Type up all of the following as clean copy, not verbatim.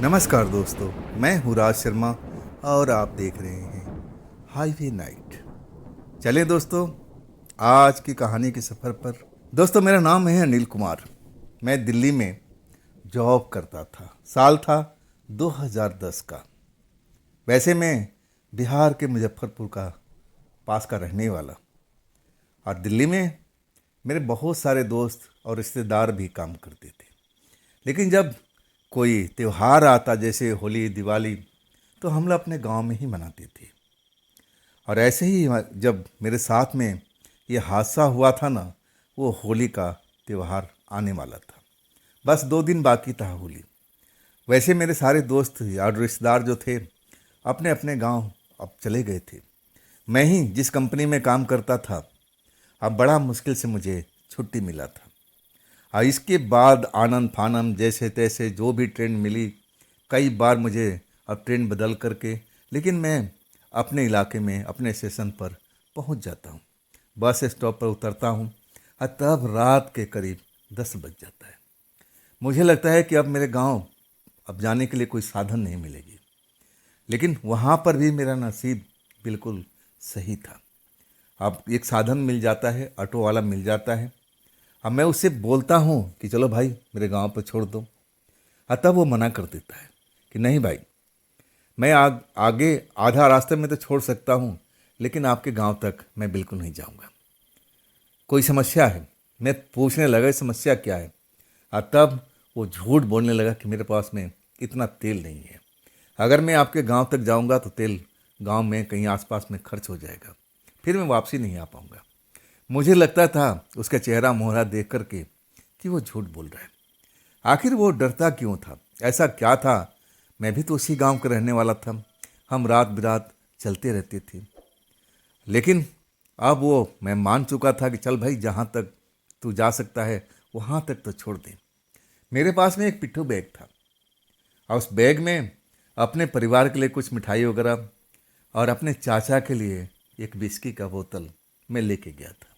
नमस्कार दोस्तों, मैं हूँ राज शर्मा और आप देख रहे हैं हाईवे नाइट। चलिए दोस्तों, आज की कहानी के सफ़र पर। दोस्तों, मेरा नाम है अनिल कुमार। मैं दिल्ली में जॉब करता था। साल था 2010 का। वैसे मैं बिहार के मुजफ्फरपुर का पास का रहने वाला, और दिल्ली में मेरे बहुत सारे दोस्त और रिश्तेदार भी काम करते थे। लेकिन जब कोई त्यौहार आता, जैसे होली, दिवाली, तो हम लोग अपने गांव में ही मनाते थे। और ऐसे ही जब मेरे साथ में ये हादसा हुआ था ना, वो होली का त्यौहार आने वाला था। बस 2 दिन बाकी था होली। वैसे मेरे सारे दोस्त और रिश्तेदार जो थे, अपने अपने गांव अब चले गए थे। मैं ही जिस कंपनी में काम करता था, अब बड़ा मुश्किल से मुझे छुट्टी मिला था। और इसके बाद आनंद फानंद जैसे तैसे जो भी ट्रेन मिली, कई बार मुझे अब ट्रेन बदल करके, लेकिन मैं अपने इलाके में अपने स्टेशन पर पहुंच जाता हूं। बस स्टॉप पर उतरता हूं और तब रात के करीब 10 बज जाता है। मुझे लगता है कि अब मेरे गांव अब जाने के लिए कोई साधन नहीं मिलेगी। लेकिन वहां पर भी मेरा नसीब बिल्कुल सही था। अब एक साधन मिल जाता है, ऑटो वाला मिल जाता है। अब मैं उससे बोलता हूँ कि चलो भाई मेरे गांव पर छोड़ दो। तब वो मना कर देता है कि नहीं भाई, मैं आगे आधा रास्ते में तो छोड़ सकता हूँ, लेकिन आपके गांव तक मैं बिल्कुल नहीं जाऊँगा। कोई समस्या है? मैं पूछने लगा समस्या क्या है। तब वो झूठ बोलने लगा कि मेरे पास में इतना तेल नहीं है। अगर मैं आपके गांव तक जाऊंगा तो तेल गांव में कहीं आसपास में खर्च हो जाएगा, फिर मैं वापसी नहीं आ पाऊंगा। मुझे लगता था उसका चेहरा मोहरा देख करके कि वो झूठ बोल रहा है। आखिर वो डरता क्यों था? ऐसा क्या था? मैं भी तो उसी गांव का रहने वाला था। हम रात बिरात चलते रहते थे। लेकिन अब वो मैं मान चुका था कि चल भाई, जहाँ तक तू जा सकता है वहाँ तक तो छोड़ दे। मेरे पास में एक पिट्ठू बैग था, और उस बैग में अपने परिवार के लिए कुछ मिठाई वगैरह और अपने चाचा के लिए एक विस्की का बोतल मैं लेके गया था।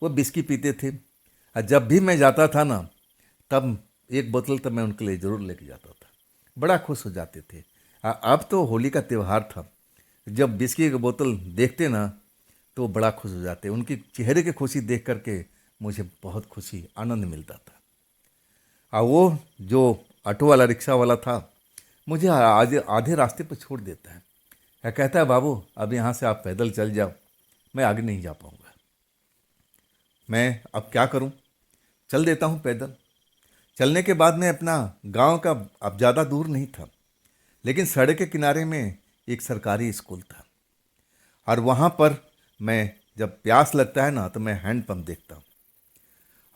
वो विस्की पीते थे, और जब भी मैं जाता था ना, तब एक बोतल तो मैं उनके लिए ज़रूर लेके जाता था। बड़ा खुश हो जाते थे। अब तो होली का त्यौहार था। जब विस्की की बोतल देखते ना, तो बड़ा खुश हो जाते। उनकी चेहरे की खुशी देख करके मुझे बहुत खुशी, आनंद मिलता था। और वो जो ऑटो वाला, रिक्शा वाला था, मुझे आधे आधे रास्ते पर छोड़ देता है। कहता है बाबू, अब यहाँ से आप पैदल चल जाओ, मैं आगे नहीं जा पाऊँगा। मैं अब क्या करूँ? चल देता हूँ पैदल। चलने के बाद में अपना गांव का अब ज़्यादा दूर नहीं था, लेकिन सड़क के किनारे में एक सरकारी स्कूल था। और वहाँ पर मैं जब प्यास लगता है ना, तो मैं हैंड पंप देखता हूँ,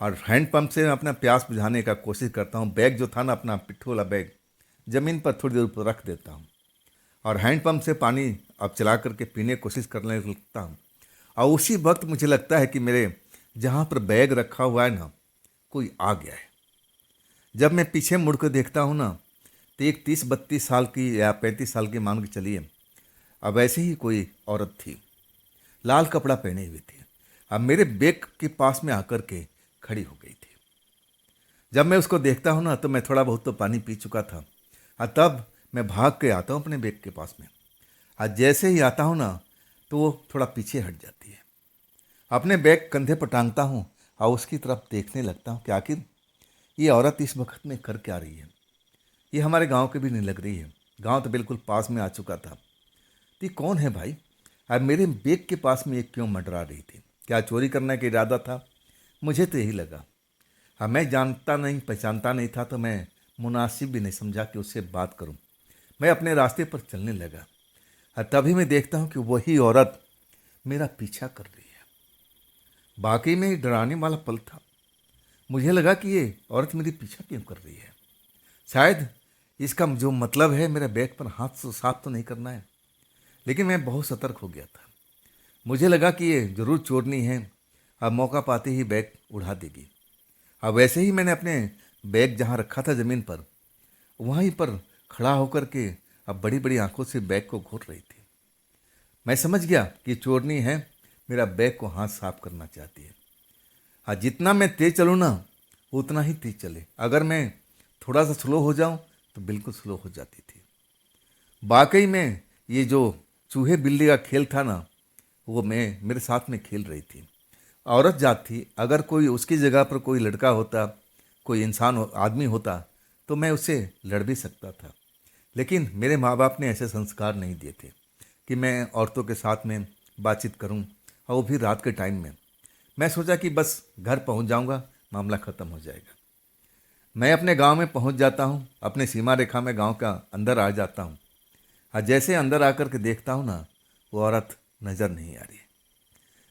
और हैंड पंप से मैं अपना प्यास बुझाने का कोशिश करता हूँ। बैग जो था ना, अपना पिट्ठू वाला बैग, ज़मीन पर थोड़ी देर पर रख देता हूँ, और हैंड पंप से पानी अब चला करके पीने की कोशिश करने लगता हूँ। और उसी वक्त मुझे लगता है कि मेरे जहाँ पर बैग रखा हुआ है ना, कोई आ गया है। जब मैं पीछे मुड़ कर देखता हूँ ना, तो एक 30-32 साल की या 35 साल की मान के चलिए, अब ऐसे ही कोई औरत थी, लाल कपड़ा पहने हुए थी। अब मेरे बैग के पास में आकर के खड़ी हो गई थी। जब मैं उसको देखता हूँ ना, तो मैं थोड़ा बहुत तो पानी पी चुका था, और तब मैं भाग के आता हूँ अपने बैग के पास में। और जैसे ही आता हूँ ना, तो वो थोड़ा पीछे हट जाती है। अपने बैग कंधे पर टांगता हूँ और उसकी तरफ देखने लगता हूँ कि आखिर ये औरत इस वक्त में कर क्या रही है। ये हमारे गांव की भी नहीं लग रही है। गांव तो बिल्कुल पास में आ चुका था। तो ये कौन है भाई? अब मेरे बैग के पास में ये क्यों मंडरा रही थी? क्या चोरी करने का इरादा था? मुझे तो यही लगा। हाँ, मैं जानता नहीं पहचानता नहीं था, तो मैं मुनासिब भी नहीं समझा कि उससे बात करूं। मैं अपने रास्ते पर चलने लगा, और तभी मैं देखता हूं कि वही औरत मेरा पीछा कर रही है। बाकी में ये डराने वाला पल था। मुझे लगा कि ये औरत मेरी पीछा क्यों कर रही है। शायद इसका जो मतलब है, मेरे बैग पर हाथ से साफ तो नहीं करना है। लेकिन मैं बहुत सतर्क हो गया था। मुझे लगा कि ये जरूर चोरनी है, अब मौका पाते ही बैग उड़ा देगी। अब वैसे ही मैंने अपने बैग जहाँ रखा था ज़मीन पर, वहीं पर खड़ा होकर के अब बड़ी बड़ी आंखों से बैग को घूर रही थी। मैं समझ गया कि चोरनी है, मेरा बैग को हाथ साफ करना चाहती है। हाँ, जितना मैं तेज चलूँ ना, उतना ही तेज चले। अगर मैं थोड़ा सा स्लो हो जाऊँ, तो बिल्कुल स्लो हो जाती थी। वाकई में ये जो चूहे बिल्ली का खेल था ना, वो मैं मेरे साथ में खेल रही थी। औरत जात थी, अगर कोई उसकी जगह पर कोई लड़का होता, कोई इंसान आदमी होता, तो मैं उससे लड़ भी सकता था। लेकिन मेरे माँ बाप ने ऐसे संस्कार नहीं दिए थे कि मैं औरतों के साथ में बातचीत करूं, और वो भी रात के टाइम में। मैं सोचा कि बस घर पहुंच जाऊंगा, मामला ख़त्म हो जाएगा। मैं अपने गांव में पहुंच जाता हूं, अपने सीमा रेखा में गांव का अंदर आ जाता हूं। और जैसे अंदर आकर के देखता हूं ना, वो औरत नज़र नहीं आ रही है।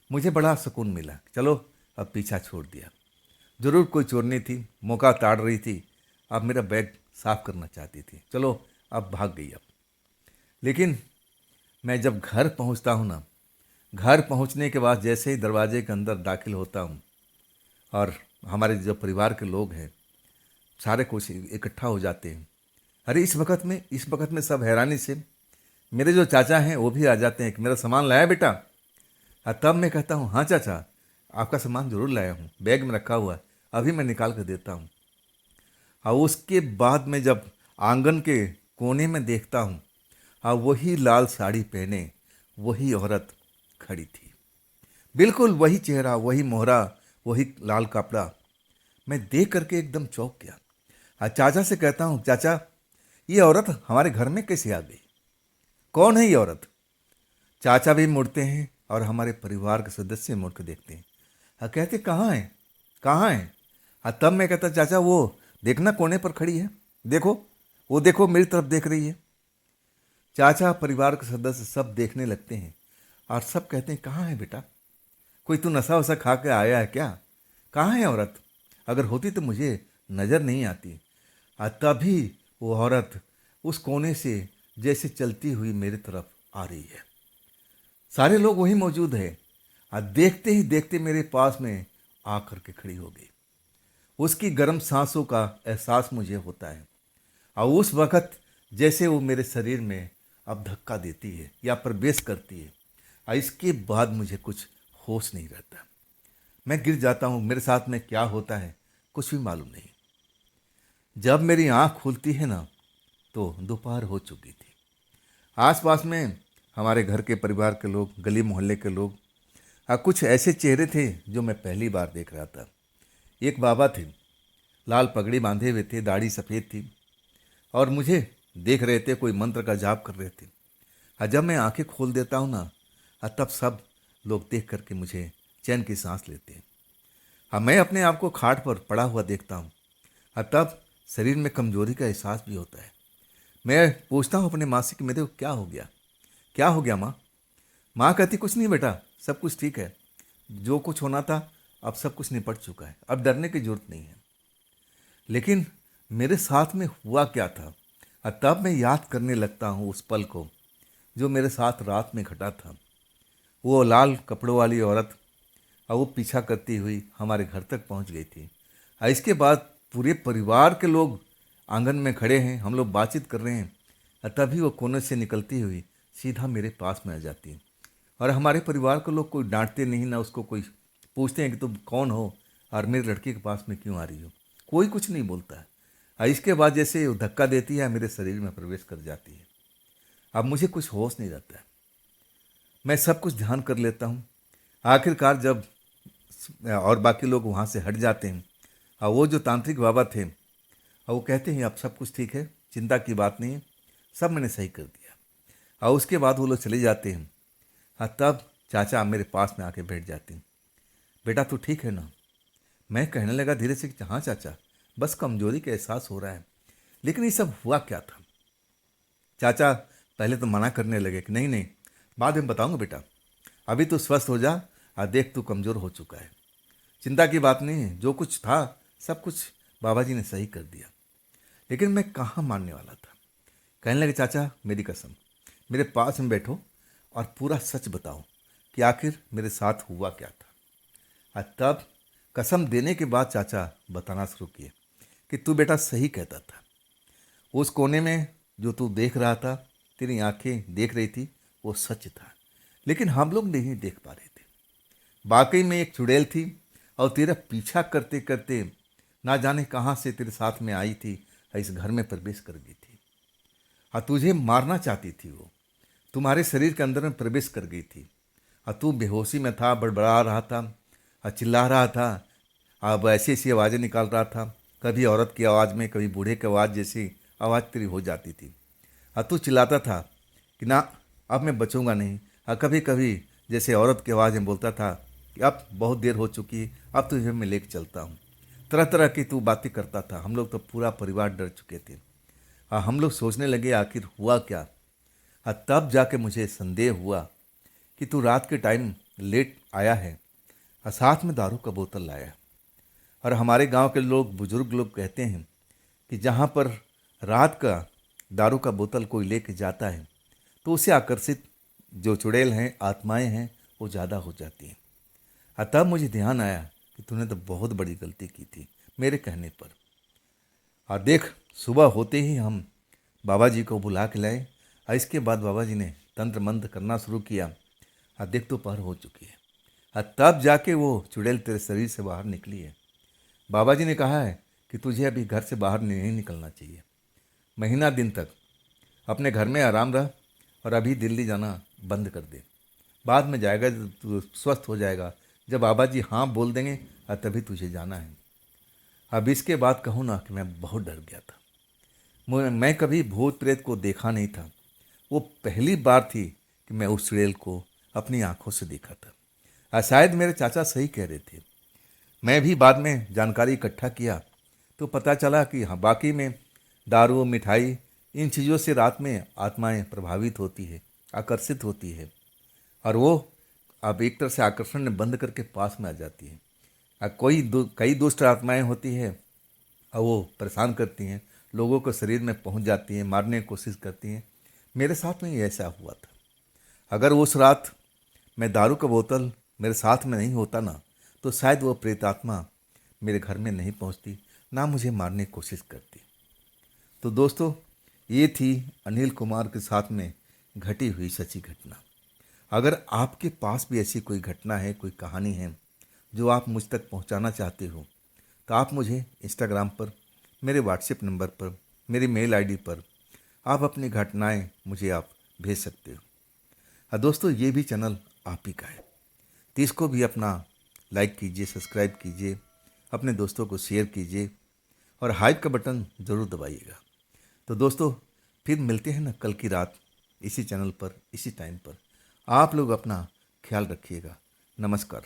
मुझे बड़ा सुकून मिला, चलो अब पीछा छोड़ दिया। ज़रूर कोई चोरनी थी, मौका ताड़ रही थी, अब मेरा बैग साफ करना चाहती थी, चलो अब भाग गई अब। लेकिन मैं जब घर पहुंचता हूं ना, घर पहुंचने के बाद जैसे ही दरवाजे के अंदर दाखिल होता हूं, और हमारे जो परिवार के लोग हैं सारे कुछ इकट्ठा हो जाते हैं। अरे इस वक्त में सब हैरानी से मेरे जो चाचा हैं वो भी आ जाते हैं कि मेरा सामान लाया बेटा। तब मैं कहता हूँ हाँ चाचा, आपका सामान जरूर लाया हूँ, बैग में रखा हुआ है, अभी मैं निकाल कर देता हूँ। और उसके बाद में जब आंगन के कोने में देखता हूँ, हाँ वही लाल साड़ी पहने वही औरत खड़ी थी। बिल्कुल वही चेहरा, वही मोहरा, वही लाल कपड़ा। मैं देख करके एकदम चौंक गया। चाचा से कहता हूँ चाचा, ये औरत हमारे घर में कैसे आ गई? कौन है ये औरत? चाचा भी मुड़ते हैं और हमारे परिवार के सदस्य मुड़ के देखते हैं। कहते कहाँ है, कहाँ है? तब मैं कहता चाचा वो देखना कोने पर खड़ी है, देखो, वो देखो मेरी तरफ देख रही है। चाचा परिवार के सदस्य सब देखने लगते हैं और सब कहते हैं कहाँ है बेटा? कोई तू नशा वशा खा के आया है क्या? कहाँ है औरत? अगर होती तो मुझे नज़र नहीं आती। तभी वो औरत उस कोने से जैसे चलती हुई मेरी तरफ आ रही है। सारे लोग वहीं मौजूद है। देखते ही देखते मेरे पास में आकर के खड़ी हो गई। उसकी गर्म सांसों का एहसास मुझे होता है, और उस वक़्त जैसे वो मेरे शरीर में अब धक्का देती है या प्रवेश करती है, और इसके बाद मुझे कुछ होश नहीं रहता। मैं गिर जाता हूँ, मेरे साथ में क्या होता है कुछ भी मालूम नहीं। जब मेरी आँख खुलती है ना, तो दोपहर हो चुकी थी। आसपास में हमारे घर के परिवार के लोग, गली मोहल्ले के लोग, कुछ ऐसे चेहरे थे जो मैं पहली बार देख रहा था। एक बाबा थे, लाल पगड़ी बांधे हुए थे, दाढ़ी सफ़ेद थी, और मुझे देख रहे थे, कोई मंत्र का जाप कर रहे थे। जब मैं आंखें खोल देता हूँ ना, तब सब लोग देख करके मुझे चैन की सांस लेते हैं। मैं अपने आप को खाट पर पड़ा हुआ देखता हूँ, तब शरीर में कमजोरी का एहसास भी होता है। मैं पूछता हूँ अपने माँ से कि मेरे को क्या हो गया, क्या हो गया माँ? माँ कहती कुछ नहीं बेटा, सब कुछ ठीक है, जो कुछ होना था अब सब कुछ निपट चुका है, अब डरने की जरूरत नहीं है। लेकिन मेरे साथ में हुआ क्या था, तब मैं याद करने लगता हूँ उस पल को जो मेरे साथ रात में घटा था। वो लाल कपड़ों वाली औरत, और वो पीछा करती हुई हमारे घर तक पहुँच गई थी। इसके बाद पूरे परिवार के लोग आंगन में खड़े हैं, हम लोग बातचीत कर रहे हैं, तभी वो कोने से निकलती हुई सीधा मेरे पास में आ जाती है। और हमारे परिवार के लोग कोई डांटते नहीं, ना उसको कोई पूछते हैं कि तुम कौन हो और मेरे लड़के के पास में क्यों आ रही हो, कोई कुछ नहीं बोलता है। इसके बाद जैसे वो धक्का देती है, मेरे शरीर में प्रवेश कर जाती है। अब मुझे कुछ होश नहीं रहता है, मैं सब कुछ ध्यान कर लेता हूँ। आखिरकार जब और बाकी लोग वहाँ से हट जाते हैं, और वो जो तांत्रिक बाबा थे, और वो कहते हैं अब सब कुछ ठीक है, चिंता की बात नहीं है, सब मैंने सही कर दिया। और उसके बाद वो लोग चले जाते हैं। तब चाचा मेरे पास में आके बैठ जाते हैं। बेटा तू ठीक है ना? मैं कहने लगा धीरे से कि हाँ चाचा, बस कमजोरी का एहसास हो रहा है। लेकिन ये सब हुआ क्या था? चाचा पहले तो मना करने लगे कि नहीं नहीं, बाद में बताऊंगा बेटा, अभी तू स्वस्थ हो जा, और देख तू कमज़ोर हो चुका है, चिंता की बात नहीं है, जो कुछ था सब कुछ बाबा जी ने सही कर दिया। लेकिन मैं कहाँ मानने वाला था। कहने लगे चाचा मेरी कसम, मेरे पास में बैठो और पूरा सच बताओ कि आखिर मेरे साथ हुआ क्या था। तब कसम देने के बाद चाचा बताना शुरू किए कि तू बेटा सही कहता था, उस कोने में जो तू देख रहा था, तेरी आंखें देख रही थी, वो सच था, लेकिन हम लोग नहीं देख पा रहे थे। वाकई में एक चुड़ैल थी, और तेरा पीछा करते करते ना जाने कहाँ से तेरे साथ में आई थी, इस घर में प्रवेश कर गई थी। और तुझे मारना चाहती थी वो, तुम्हारे शरीर के अंदर में प्रवेश कर गई थी। और तू बेहोशी में था, बड़बड़ा रहा था और चिल्ला रहा था। अब ऐसी ऐसी आवाज़ें निकाल रहा था, कभी औरत की आवाज़ में, कभी बूढ़े की आवाज़ जैसी आवाज़ तेरी हो जाती थी। और तू चिल्लाता था कि ना, अब मैं बचूंगा नहीं। और कभी कभी जैसे औरत की आवाज़ में बोलता था कि अब बहुत देर हो चुकी है, अब तुझे मैं लेके चलता हूँ। तरह तरह की तू बातें करता था। हम लोग तो पूरा परिवार डर चुके थे और हम लोग सोचने लगे आखिर हुआ क्या। और तब जाके मुझे संदेह हुआ कि तू रात के टाइम लेट आया है और साथ में दारू का बोतल लाया। और हमारे गांव के लोग, बुजुर्ग लोग कहते हैं कि जहाँ पर रात का दारू का बोतल कोई लेके जाता है तो उसे आकर्षित जो चुड़ैल हैं, आत्माएं हैं, वो ज़्यादा हो जाती हैं। तब मुझे ध्यान आया कि तूने तो बहुत बड़ी गलती की थी मेरे कहने पर। और देख, सुबह होते ही हम बाबा जी को बुला के लाए और इसके बाद बाबा जी ने तंत्र मंत्र करना शुरू किया। और देख, तो पहर हो चुकी है और तब जाके वो चुड़ैल तेरे शरीर से बाहर निकली है। बाबा जी ने कहा है कि तुझे अभी घर से बाहर नहीं निकलना चाहिए। महीना दिन तक अपने घर में आराम रह और अभी दिल्ली जाना बंद कर दे। बाद में जाएगा जब तू स्वस्थ हो जाएगा, जब बाबा जी हाँ बोल देंगे और तभी तुझे जाना है। अब इसके बाद कहूँ ना कि मैं बहुत डर गया था। मैं कभी भूत प्रेत को देखा नहीं था। वो पहली बार थी कि मैं उस चुड़ैल को अपनी आंखों से देखा था। और शायद मेरे चाचा सही कह रहे थे। मैं भी बाद में जानकारी इकट्ठा किया तो पता चला कि हाँ, बाकी में दारू, मिठाई, इन चीज़ों से रात में आत्माएं प्रभावित होती है, आकर्षित होती है। और वो अब एक तरह से आकर्षण में बंद करके पास में आ जाती है। और कई दुष्ट आत्माएं होती है और वो परेशान करती हैं, लोगों को शरीर में पहुंच जाती हैं, मारने की कोशिश करती हैं। मेरे साथ में ही ऐसा हुआ था। अगर उस रात मैं दारू का बोतल मेरे साथ में नहीं होता ना, तो शायद वो प्रेतात्मा मेरे घर में नहीं पहुंचती, ना मुझे मारने की कोशिश करती। तो दोस्तों, ये थी अनिल कुमार के साथ में घटी हुई सच्ची घटना। अगर आपके पास भी ऐसी कोई घटना है, कोई कहानी है जो आप मुझ तक पहुंचाना चाहते हो, तो आप मुझे इंस्टाग्राम पर, मेरे व्हाट्सएप नंबर पर, मेरी मेल आईडी पर आप अपनी घटनाएं मुझे आप भेज सकते हो। हाँ दोस्तों, ये भी चैनल आप ही का है, तो इसको भी अपना लाइक कीजिए, सब्सक्राइब कीजिए, अपने दोस्तों को शेयर कीजिए और हाइप का बटन ज़रूर दबाइएगा। तो दोस्तों, फिर मिलते हैं ना कल की रात इसी चैनल पर, इसी टाइम पर। आप लोग अपना ख्याल रखिएगा। नमस्कार।